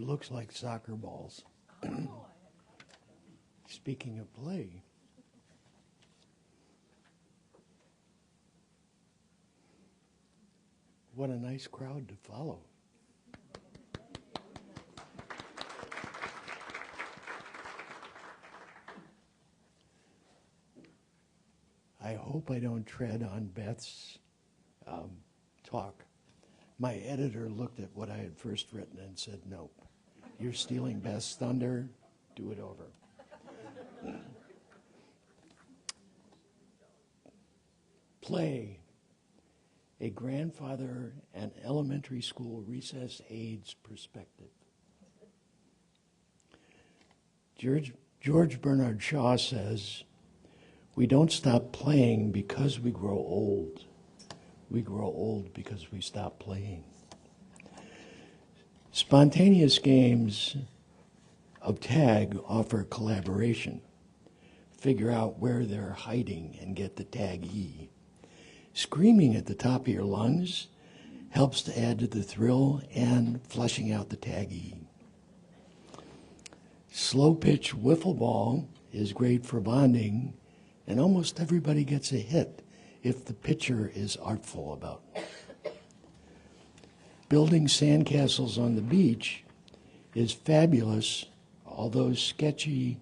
looks like soccer balls. Speaking of play, what a nice crowd to follow. I hope I don't tread on Beth's talk. My editor looked at what I had first written and said, nope, you're stealing Beth's thunder, do it over. Play, a grandfather and elementary school recess aide's perspective. George Bernard Shaw says, we don't stop playing because we grow old. We grow old because we stop playing. Spontaneous games of tag offer collaboration. Figure out where they're hiding and get the taggee. Screaming at the top of your lungs helps to add to the thrill and flushing out the taggee. Slow pitch wiffle ball is great for bonding, and almost everybody gets a hit if the pitcher is artful about it. Building sandcastles on the beach is fabulous, although sketchy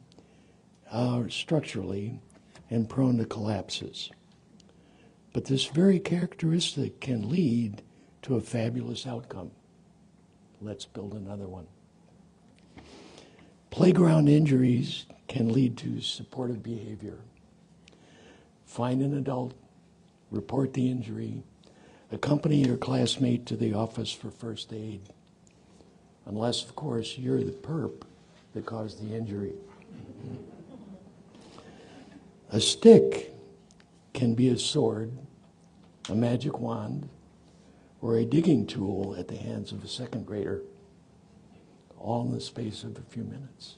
structurally and prone to collapses. But this very characteristic can lead to a fabulous outcome. Let's build another one. Playground injuries can lead to supportive behavior. Find an adult, report the injury, accompany your classmate to the office for first aid, unless, of course, you're the perp that caused the injury. A stick can be a sword, a magic wand, or a digging tool at the hands of a second grader, all in the space of a few minutes.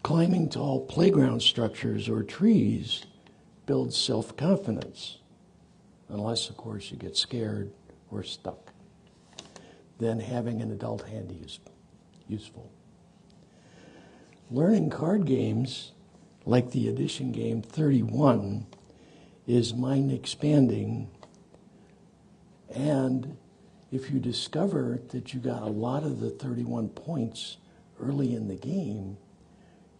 Climbing tall playground structures or trees builds self-confidence, unless, of course, you get scared or stuck. Then having an adult handy is useful. Learning card games, like the addition game 31, is mind-expanding, and if you discover that you got a lot of the 31 points early in the game,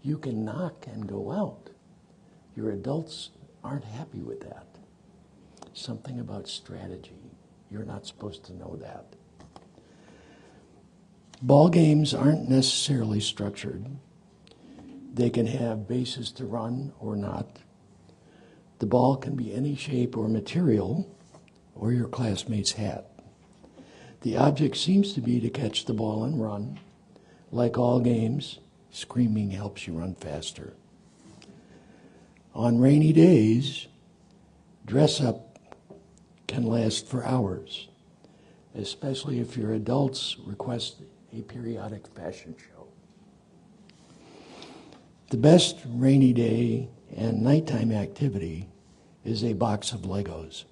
you can knock and go out. Your adults aren't happy with that. Something about strategy. You're not supposed to know that. Ball games aren't necessarily structured. They can have bases to run or not. The ball can be any shape or material, or your classmate's hat. The object seems to be to catch the ball and run. Like all games, screaming helps you run faster. On rainy days, dress-up can last for hours, especially if your adults request a periodic fashion show. The best rainy day and nighttime activity is a box of Legos.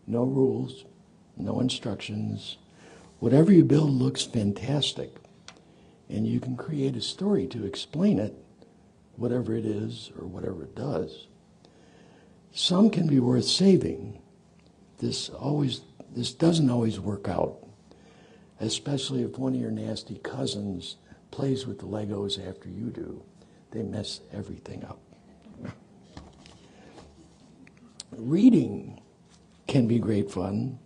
No rules, no instructions. Whatever you build looks fantastic, and you can create a story to explain it, whatever it is or whatever it does. Some can be worth saving. This doesn't always work out, especially if one of your nasty cousins plays with the Legos after you do. They mess everything up. Reading can be great fun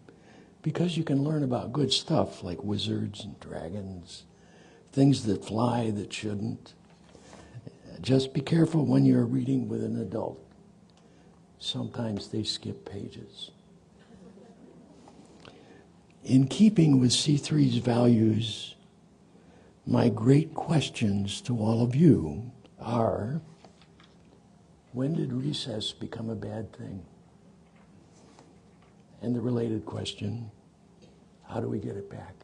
because you can learn about good stuff like wizards and dragons, things that fly that shouldn't. Just be careful when you're reading with an adult. Sometimes they skip pages. In keeping with C3's values, my great questions to all of you are, when did recess become a bad thing? And the related question, how do we get it back?